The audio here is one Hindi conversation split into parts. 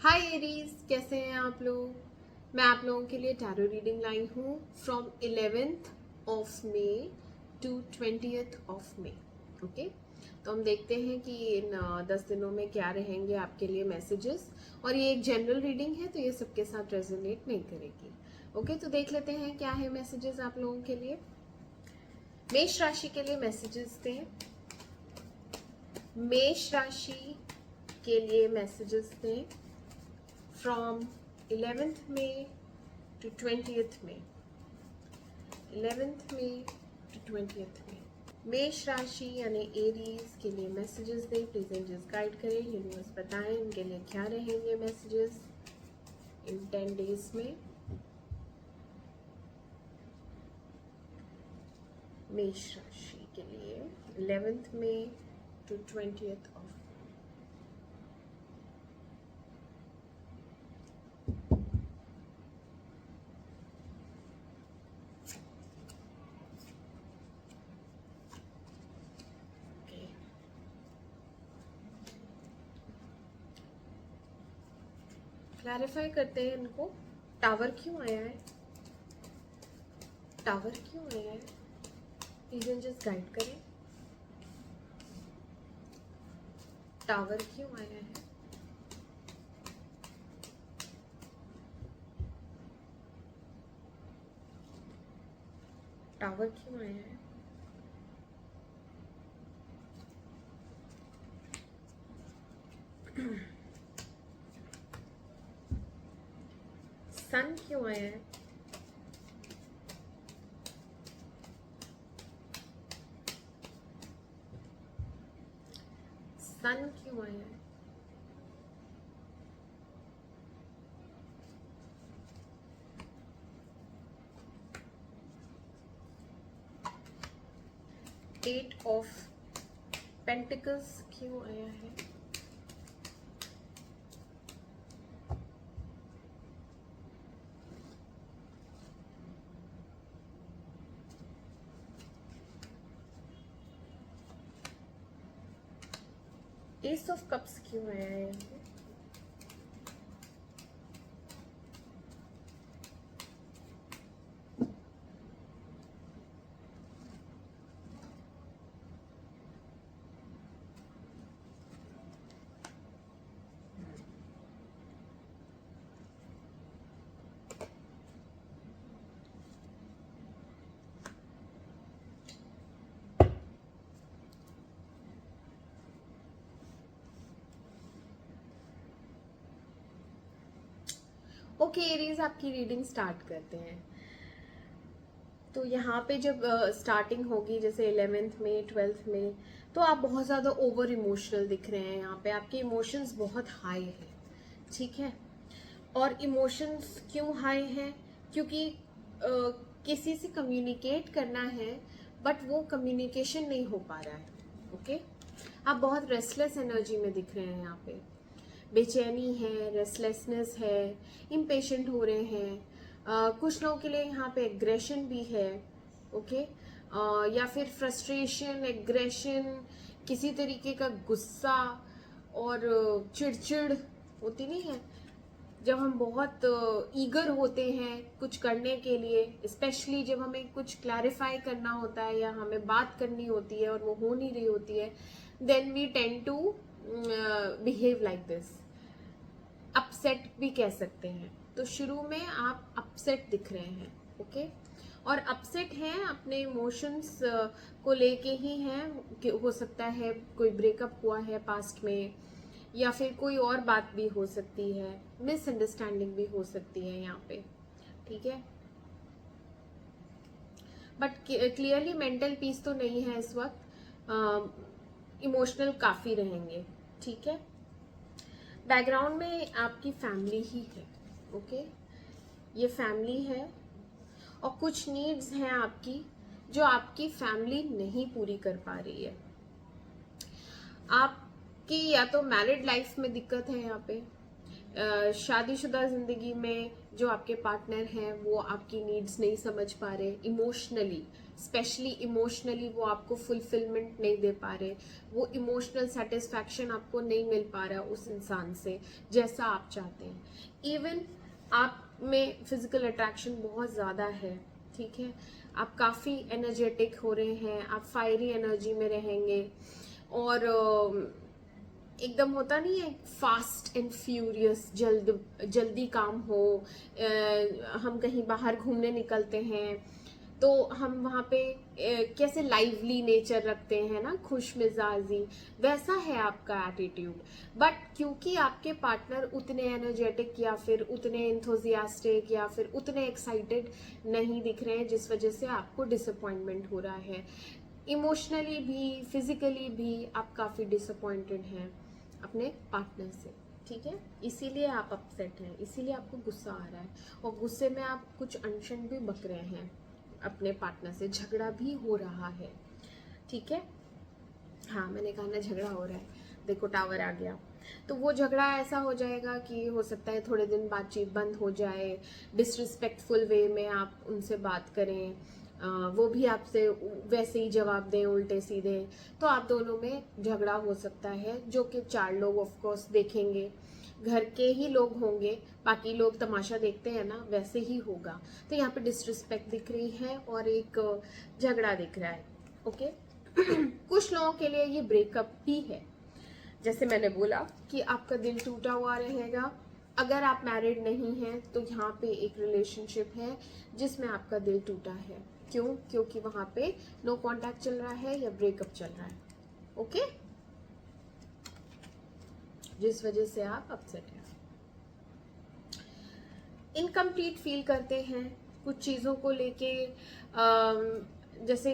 हाय एरीज, कैसे हैं आप लोग। मैं आप लोगों के लिए टैरो रीडिंग लाई हूँ from 11th of May to 20th of May. Okay, तो हम देखते हैं कि इन 10 दिनों में क्या रहेंगे आपके लिए मैसेजेस। और ये एक जनरल रीडिंग है तो ये सबके साथ रेजोनेट नहीं करेगी। ओके, तो देख लेते हैं क्या है मैसेजेस आप लोगों के लिए। मेष राशि के लिए मैसेजेस थे। मेष राशि के लिए मैसेजेस थे from 11th May to 20th May, 11th May to 20th May। मेष राशि यानी एरीज के लिए मैसेजेस दें, प्लीज एंजल्स गाइड करें, यूनिवर्स बताएं इनके लिए क्या रहेंगे मैसेजेस इन 10 डेज में। मेष राशि के लिए 11th May to 20th of clarify करते हैं इनको। टावर क्यों आया है, टावर क्यों आया है, प्लीज एंजल्स गाइड करें। टावर क्यों आया है, टावर क्यों आया है। सन क्यों आया है, सन क्यों आया है। एट ऑफ पेंटिकल्स क्यों आया है, एस ऑफ कप्स क्यों आया है। ओके एरीज, आपकी रीडिंग स्टार्ट करते हैं। तो यहाँ पे जब स्टार्टिंग होगी जैसे 11th में 12th में, तो आप बहुत ज़्यादा ओवर इमोशनल दिख रहे हैं। यहाँ पे आपके इमोशंस बहुत हाई है, ठीक है। और इमोशंस क्यों हाई हैं, क्योंकि किसी से कम्युनिकेट करना है बट वो कम्युनिकेशन नहीं हो पा रहा है। ओके, आप बहुत रेस्टलेस एनर्जी में दिख रहे हैं। यहाँ पे बेचैनी है, रेस्टलेसनेस है, इम्पेशेंट हो रहे हैं। कुछ लोगों के लिए यहाँ पे एग्रेशन भी है। ओके, या फिर फ्रस्ट्रेशन, एग्रेशन, किसी तरीके का गुस्सा और चिड़चिड़ होती नहीं है जब हम बहुत ईगर होते हैं कुछ करने के लिए, स्पेशली जब हमें कुछ क्लैरिफाई करना होता है या हमें बात करनी होती है और वो हो नहीं रही होती है, then we tend to behave like this. Upset भी कह सकते हैं। तो शुरू में आप अपसेट दिख रहे हैं। ओके, और अपसेट हैं अपने इमोशंस को लेके ही हैं। हो सकता है कोई ब्रेकअप हुआ है पास्ट में, या फिर कोई और बात भी हो सकती है, मिसअंडरस्टैंडिंग भी हो सकती है यहाँ पे, ठीक है। बट क्लियरली मेंटल पीस तो नहीं है इस वक्त, इमोशनल काफ़ी रहेंगे, ठीक है। बैकग्राउंड में आपकी फैमिली ही है। ओके, ये फैमिली है और कुछ नीड्स हैं आपकी जो आपकी फैमिली नहीं पूरी कर पा रही है। आपकी या तो मैरिड लाइफ में दिक्कत है यहाँ पे, शादीशुदा जिंदगी में जो आपके पार्टनर हैं वो आपकी नीड्स नहीं समझ पा रहे इमोशनली, स्पेशली इमोशनली वो आपको फुलफिलमेंट नहीं दे पा रहे, वो इमोशनल सेटिस्फैक्शन आपको नहीं मिल पा रहा उस इंसान से जैसा आप चाहते हैं। इवन आप में फिजिकल अट्रैक्शन बहुत ज़्यादा है, ठीक है, आप काफ़ी एनर्जेटिक हो रहे हैं, आप फायरी एनर्जी में रहेंगे, और एकदम होता नहीं है फास्ट एंड फ्यूरियस, जल्दी काम हो। हम कहीं बाहर घूमने निकलते हैं तो हम वहाँ पे कैसे लाइवली नेचर रखते हैं ना, खुश मिजाजी, वैसा है आपका एटीट्यूड। बट क्योंकि आपके पार्टनर उतने एनर्जेटिक या फिर उतने इंथुजियास्टिक या फिर उतने एक्साइटेड नहीं दिख रहे हैं, जिस वजह से आपको डिसअपॉइंटमेंट हो रहा है। इमोशनली भी फिजिकली भी आप काफ़ी डिसअपॉइंटेड हैं अपने पार्टनर से, ठीक है, इसीलिए आप अपसेट हैं, इसीलिए आपको गुस्सा आ रहा है, और गुस्से में आप कुछ अनशन भी बक रहे हैं अपने पार्टनर से, झगड़ा भी हो रहा है, ठीक है। हाँ, मैंने कहा ना झगड़ा हो रहा है, देखो टावर आ गया। तो वो झगड़ा ऐसा हो जाएगा कि हो सकता है थोड़े दिन बातचीत बंद हो जाए, डिसरिस्पेक्टफुल वे में आप उनसे बात करें, वो भी आपसे वैसे ही जवाब दें उल्टे सीधे, तो आप दोनों में झगड़ा हो सकता है, जो कि 4 लोग ऑफ कोर्स देखेंगे, घर के ही लोग होंगे, बाकी लोग तमाशा देखते हैं ना, वैसे ही होगा। तो यहाँ पे डिसरिस्पेक्ट दिख रही है और एक झगड़ा दिख रहा है, ओके। कुछ लोगों के लिए ये ब्रेकअप ही है, जैसे मैंने बोला कि आपका दिल टूटा हुआ रहेगा। अगर आप मैरिड नहीं हैं तो यहाँ पे एक रिलेशनशिप है जिसमें आपका दिल टूटा है। क्यों? क्योंकि वहाँ पे नो कांटेक्ट चल रहा है या ब्रेकअप चल रहा है, ओके, जिस वजह से आप अपसेट हैं, इनकम्प्लीट फील करते हैं कुछ चीज़ों को लेके। जैसे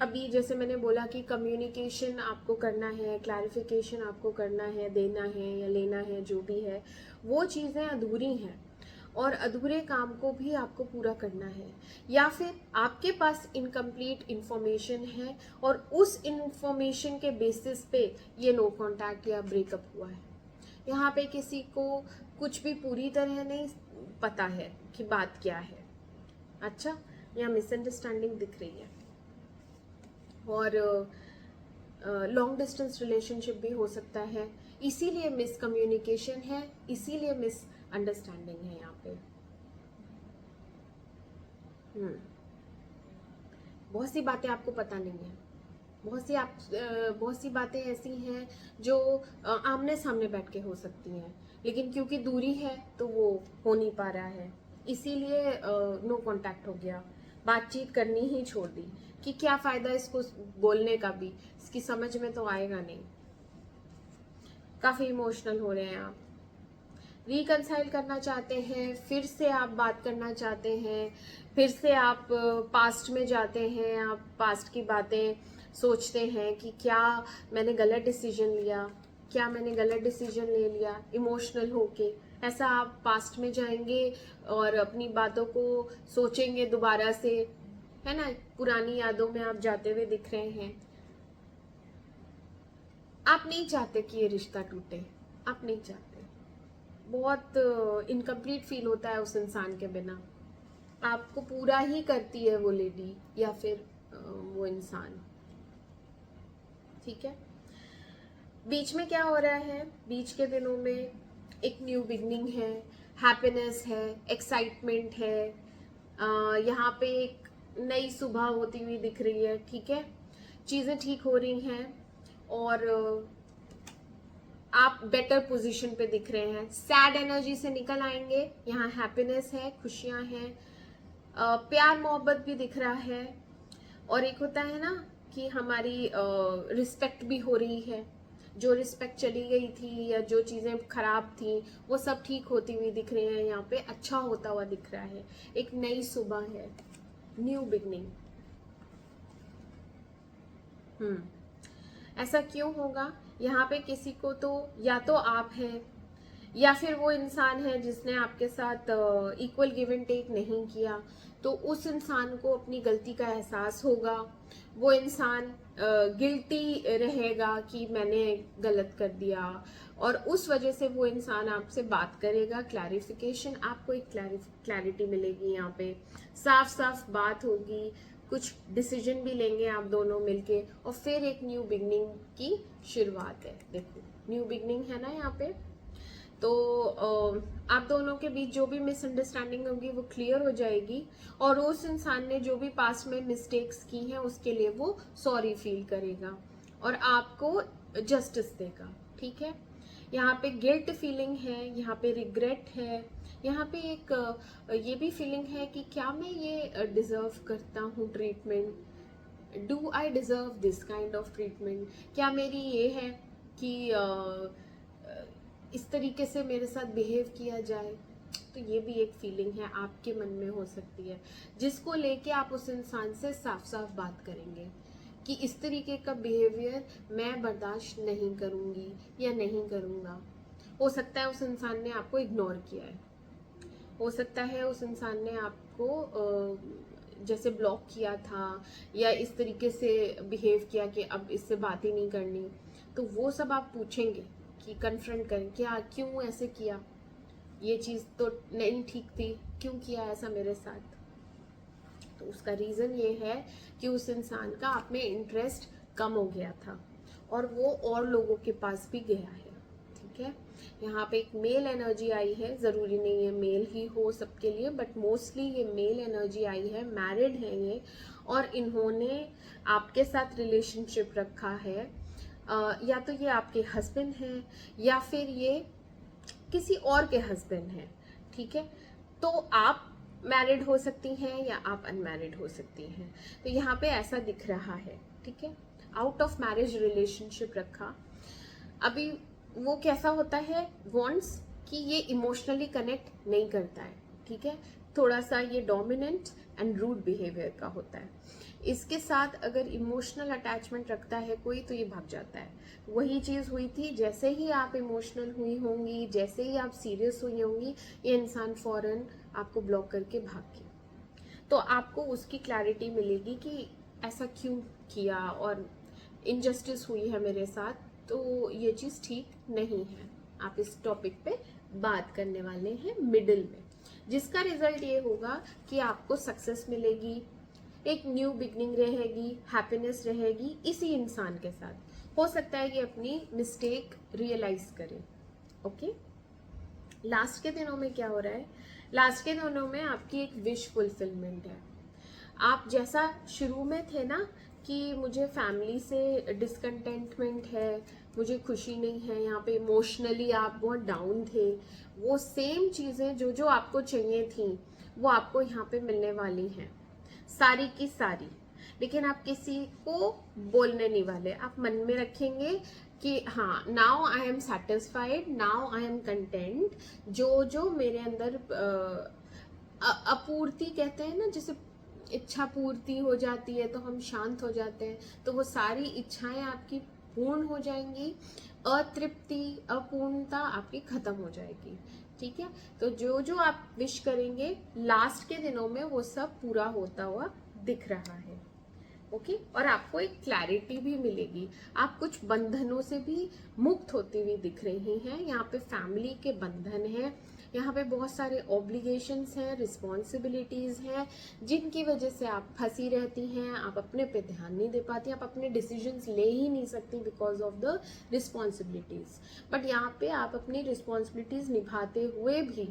अभी जैसे मैंने बोला कि कम्युनिकेशन आपको करना है, क्लैरिफिकेशन आपको करना है, देना है या लेना है, जो भी है वो चीज़ें अधूरी हैं, और अधूरे काम को भी आपको पूरा करना है, या फिर आपके पास इनकम्प्लीट इन्फॉर्मेशन है और उस इन्फॉर्मेशन के बेसिस पे ये नो कांटेक्ट या ब्रेकअप हुआ है। यहाँ पे किसी को कुछ भी पूरी तरह नहीं पता है कि बात क्या है, अच्छा, यहाँ मिसअंडरस्टैंडिंग दिख रही है, और लॉन्ग डिस्टेंस रिलेशनशिप भी हो सकता है, इसीलिए मिसकम्युनिकेशन है, इसीलिए मिसअंडरस्टैंडिंग है यहाँ पे। बहुत सी बातें आपको पता नहीं है, बहुत सी बातें ऐसी हैं जो आमने सामने बैठ के हो सकती हैं, लेकिन क्योंकि दूरी है तो वो हो नहीं पा रहा है, इसीलिए नो कांटेक्ट हो गया, बातचीत करनी ही छोड़ दी कि क्या फ़ायदा इसको बोलने का भी, इसकी समझ में तो आएगा नहीं। काफ़ी इमोशनल हो रहे हैं आप, रिकंसाइल करना चाहते हैं, फिर से आप बात करना चाहते हैं, फिर से आप पास्ट में जाते हैं, आप पास्ट की बातें सोचते हैं कि क्या मैंने गलत डिसीजन लिया, क्या मैंने गलत डिसीजन ले लिया, इमोशनल होके ऐसा आप पास्ट में जाएंगे और अपनी बातों को सोचेंगे दोबारा से, है ना, पुरानी यादों में आप जाते हुए दिख रहे हैं। आप नहीं चाहते कि ये रिश्ता टूटे, आप नहीं चाहते, बहुत इनकम्प्लीट फील होता है उस इंसान के बिना, आपको पूरा ही करती है वो लेडी या फिर वो इंसान, ठीक है। बीच में क्या हो रहा है, बीच के दिनों में एक न्यू बिगनिंग है, हैप्पीनेस है, एक्साइटमेंट है, यहाँ पे एक नई सुबह होती हुई दिख रही है, ठीक है, चीज़ें ठीक हो रही हैं और आप बेटर पोजीशन पे दिख रहे हैं, सैड एनर्जी से निकल आएंगे, यहाँ हैप्पीनेस है, खुशियाँ हैं, प्यार मोहब्बत भी दिख रहा है, और एक होता है ना कि हमारी रिस्पेक्ट भी हो रही है, जो रिस्पेक्ट चली गई थी या जो चीज़ें खराब थी वो सब ठीक होती हुई दिख रही हैं, यहाँ पे अच्छा होता हुआ दिख रहा है, एक नई सुबह है, न्यू बिगनिंग। ऐसा क्यों होगा? यहाँ पे किसी को तो या तो आप हैं या फिर वो इंसान है जिसने आपके साथ इक्वल गिव एंड टेक नहीं किया, तो उस इंसान को अपनी गलती का एहसास होगा, वो इंसान गिल्टी रहेगा कि मैंने गलत कर दिया, और उस वजह से वो इंसान आपसे बात करेगा, क्लैरिफिकेशन, आपको एक क्लैरिटी मिलेगी, यहाँ पे साफ साफ बात होगी, कुछ डिसीजन भी लेंगे आप दोनों मिलके, और फिर एक न्यू बिगनिंग की शुरुआत है। देखो न्यू बिगनिंग है ना यहाँ पे। तो आप दोनों के बीच जो भी मिसअंडरस्टैंडिंग होगी वो क्लियर हो जाएगी, और उस इंसान ने जो भी पास्ट में मिस्टेक्स की हैं उसके लिए वो सॉरी फील करेगा और आपको जस्टिस देगा। ठीक है, यहाँ पे गिल्ट फीलिंग है, यहाँ पे रिग्रेट है, यहाँ पे एक ये भी फीलिंग है कि क्या मैं ये डिजर्व करता हूँ treatment, do I deserve this kind of treatment, क्या मेरी ये है कि इस तरीके से मेरे साथ बिहेव किया जाए। तो ये भी एक फीलिंग है आपके मन में हो सकती है, जिसको लेके आप उस इंसान से साफ साफ बात करेंगे कि इस तरीके का बिहेवियर मैं बर्दाश्त नहीं करूंगी या नहीं करूंगा। हो सकता है उस इंसान ने आपको इग्नोर किया है, हो सकता है उस इंसान ने आपको जैसे ब्लॉक किया था या इस तरीके से बिहेव किया कि अब इससे बात ही नहीं करनी। तो वो सब आप पूछेंगे कि कन्फ्रंट करें, क्या क्यों ऐसे किया, ये चीज़ तो नहीं ठीक थी, क्यों किया ऐसा मेरे साथ। तो उसका रीज़न ये है कि उस इंसान का आप में इंटरेस्ट कम हो गया था और वो और लोगों के पास भी गया है। ठीक है, यहाँ पे एक मेल एनर्जी आई है, ज़रूरी नहीं है मेल ही हो सबके लिए, बट मोस्टली ये मेल एनर्जी आई है, मैरिड है ये, और इन्होंने आपके साथ रिलेशनशिप रखा है। या तो ये आपके हस्बैंड हैं या फिर ये किसी और के हस्बैंड हैं। ठीक है, तो आप मैरिड हो सकती हैं या आप अनमैरिड हो सकती हैं। तो यहाँ पे ऐसा दिख रहा है। ठीक है, आउट ऑफ मैरिज रिलेशनशिप रखा। अभी वो कैसा होता है, वॉन्ट्स कि ये इमोशनली कनेक्ट नहीं करता है। ठीक है, थोड़ा सा ये डोमिनेंट एंड रूड बिहेवियर का होता है। इसके साथ अगर इमोशनल अटैचमेंट रखता है कोई तो ये भाग जाता है। वही चीज़ हुई थी, जैसे ही आप इमोशनल हुई होंगी, जैसे ही आप सीरियस हुई होंगी, ये इंसान फौरन आपको ब्लॉक करके भाग गया। तो आपको उसकी क्लैरिटी मिलेगी कि ऐसा क्यों किया और इनजस्टिस हुई है मेरे साथ, तो ये चीज़ ठीक नहीं है। आप इस टॉपिक पे बात करने वाले हैं मिडिल में, जिसका रिजल्ट ये होगा कि आपको सक्सेस मिलेगी, एक न्यू बिगनिंग रहेगी, हैप्पीनेस रहेगी इसी इंसान के साथ। हो सकता है कि अपनी मिस्टेक रियलाइज करें। ओके, लास्ट के दिनों में क्या हो रहा है, लास्ट के दिनों में आपकी एक विश फुलफिलमेंट है। आप जैसा शुरू में थे ना कि मुझे फैमिली से डिसकंटेंटमेंट है, मुझे खुशी नहीं है, यहाँ पे इमोशनली आप बहुत डाउन थे, वो सेम चीज़ें जो जो आपको चाहिए थी वो आपको यहाँ पे मिलने वाली हैं, सारी की सारी। लेकिन आप किसी को बोलने नहीं वाले, आप मन में रखेंगे कि हाँ, now I am satisfied, now I am content. जो जो मेरे अंदर अपूर्ति कहते हैं ना, जैसे इच्छा पूर्ति हो जाती है तो हम शांत हो जाते हैं, तो वो सारी इच्छाएं आपकी पूर्ण हो जाएंगी, अतृप्ति अपूर्णता आपकी खत्म हो जाएगी। ठीक है, तो जो जो आप विश करेंगे लास्ट के दिनों में वो सब पूरा होता हुआ दिख रहा है। ओके, और आपको एक क्लैरिटी भी मिलेगी, आप कुछ बंधनों से भी मुक्त होती हुई दिख रही हैं। यहाँ पे फैमिली के बंधन हैं, यहाँ पे बहुत सारे ऑब्लिगेशंस हैं, रिस्पॉन्सिबिलिटीज़ हैं, जिनकी वजह से आप फंसी रहती हैं, आप अपने पे ध्यान नहीं दे पाती, आप अपने डिसीजंस ले ही नहीं सकती because of the responsibilities. But यहाँ पे आप अपनी रिस्पॉन्सिबिलिटीज़ निभाते हुए भी,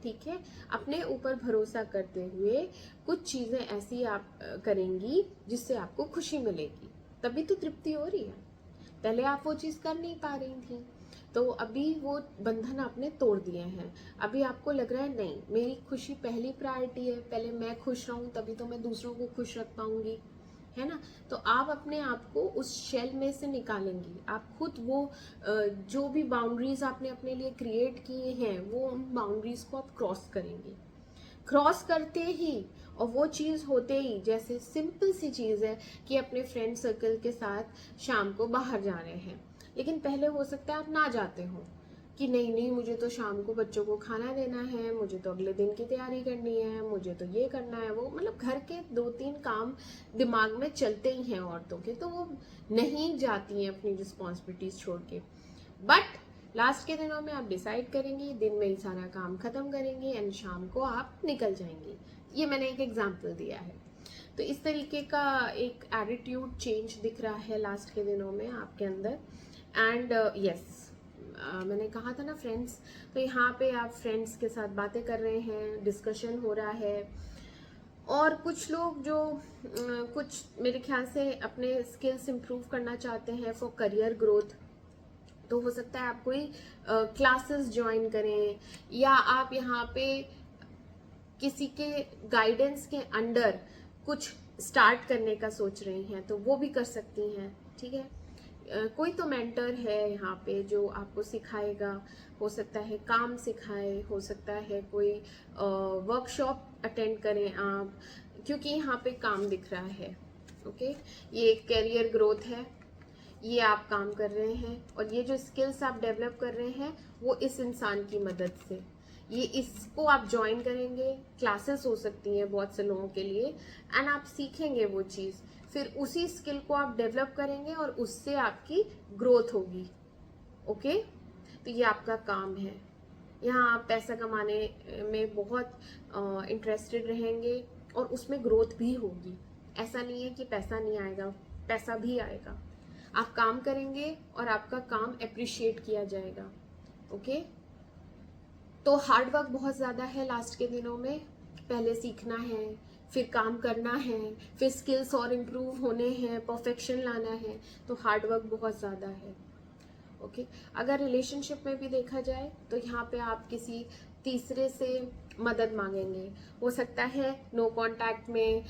ठीक है, अपने ऊपर भरोसा करते हुए कुछ चीज़ें ऐसी आप करेंगी जिससे आपको खुशी मिलेगी, तभी तो तृप्ति हो रही है। पहले आप वो चीज़ कर नहीं पा रही थी, तो अभी वो बंधन आपने तोड़ दिए हैं। अभी आपको लग रहा है नहीं, मेरी खुशी पहली प्रायोरिटी है, पहले मैं खुश रहूं तभी तो मैं दूसरों को खुश रख पाऊंगी, है ना। तो आप अपने आप को उस शेल में से निकालेंगी, आप खुद वो जो भी बाउंड्रीज आपने अपने लिए क्रिएट किए हैं वो उन बाउंड्रीज को आप क्रॉस करेंगी। क्रॉस करते ही और वो चीज़ होते ही, जैसे सिंपल सी चीज़ है कि अपने फ्रेंड सर्कल के साथ शाम को बाहर जा रहे हैं, लेकिन पहले हो सकता है आप ना जाते हो कि नहीं नहीं, मुझे तो शाम को बच्चों को खाना देना है, मुझे तो अगले दिन की तैयारी करनी है, मुझे तो ये करना है, वो मतलब घर के 2-3 काम दिमाग में चलते ही हैं औरतों के, तो वो नहीं जाती हैं अपनी रिस्पॉन्सिबिलिटीज छोड़ के। बट लास्ट के दिनों में आप डिसाइड करेंगी, दिन में ही सारा काम खत्म करेंगी एंड शाम को आप निकल जाएंगी। ये मैंने एक एग्जाम्पल दिया है। तो इस तरीके का एक एटीट्यूड चेंज दिख रहा है लास्ट के दिनों में आपके अंदर। एंड यस, मैंने कहा था ना फ्रेंड्स, तो यहाँ पे आप फ्रेंड्स के साथ बातें कर रहे हैं, डिस्कशन हो रहा है। और कुछ लोग जो कुछ मेरे ख्याल से अपने स्किल्स इम्प्रूव करना चाहते हैं फॉर करियर ग्रोथ, तो हो सकता है आप कोई क्लासेस ज्वाइन करें, या आप यहाँ पे किसी के गाइडेंस के अंडर कुछ स्टार्ट करने का सोच रही हैं, तो वो भी कर सकती हैं। ठीक है, कोई तो मेंटर है यहाँ पे जो आपको सिखाएगा, हो सकता है काम सिखाए, हो सकता है कोई वर्कशॉप अटेंड करें आप, क्योंकि यहाँ पे काम दिख रहा है। ओके, ये करियर ग्रोथ है, ये आप काम कर रहे हैं, और ये जो स्किल्स आप डेवलप कर रहे हैं वो इस इंसान की मदद से, ये इसको आप ज्वाइन करेंगे। क्लासेस हो सकती हैं बहुत से लोगों के लिए, एंड आप सीखेंगे वो चीज़, फिर उसी स्किल को आप डेवलप करेंगे और उससे आपकी ग्रोथ होगी। ओके, तो ये आपका काम है। यहाँ आप पैसा कमाने में बहुत इंटरेस्टेड रहेंगे और उसमें ग्रोथ भी होगी। ऐसा नहीं है कि पैसा नहीं आएगा, पैसा भी आएगा। आप काम करेंगे और आपका काम अप्रिशिएट किया जाएगा। ओके, तो हार्ड वर्क बहुत ज़्यादा है लास्ट के दिनों में। पहले सीखना है, फिर काम करना है, फिर स्किल्स और इम्प्रूव होने हैं, परफेक्शन लाना है, तो हार्ड वर्क बहुत ज़्यादा है। ओके, अगर रिलेशनशिप में भी देखा जाए तो यहाँ पे आप किसी तीसरे से मदद मांगेंगे। हो सकता है नो कांटेक्ट में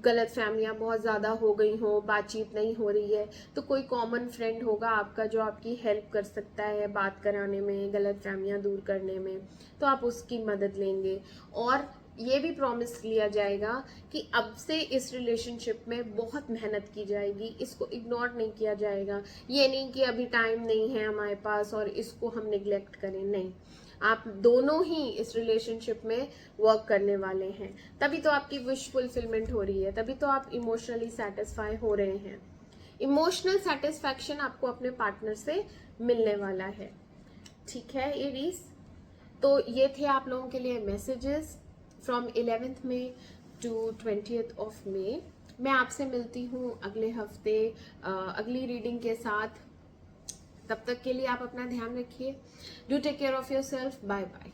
गलत फहमियाँ बहुत ज़्यादा हो गई हो, बातचीत नहीं हो रही है, तो कोई कॉमन फ्रेंड होगा आपका जो आपकी हेल्प कर सकता है बात कराने में, गलत फहमियाँ दूर करने में, तो आप उसकी मदद लेंगे। और ये भी प्रॉमिस लिया जाएगा कि अब से इस रिलेशनशिप में बहुत मेहनत की जाएगी, इसको इग्नोर नहीं किया जाएगा। ये नहीं कि अभी टाइम नहीं है हमारे पास और इसको हम निगलेक्ट करें, नहीं, आप दोनों ही इस रिलेशनशिप में वर्क करने वाले हैं। तभी तो आपकी विश फुलफिलमेंट हो रही है, तभी तो आप इमोशनली सेटिस्फाई हो रहे हैं। इमोशनल सेटिस्फैक्शन आपको अपने पार्टनर से मिलने वाला है। ठीक है एरीज, तो ये थे आप लोगों के लिए messages from 11th May to 20th of May. मैं आपसे मिलती हूँ अगले हफ्ते अगली रीडिंग के साथ। तब तक के लिए आप अपना ध्यान रखिए। Do take care of yourself. Bye bye.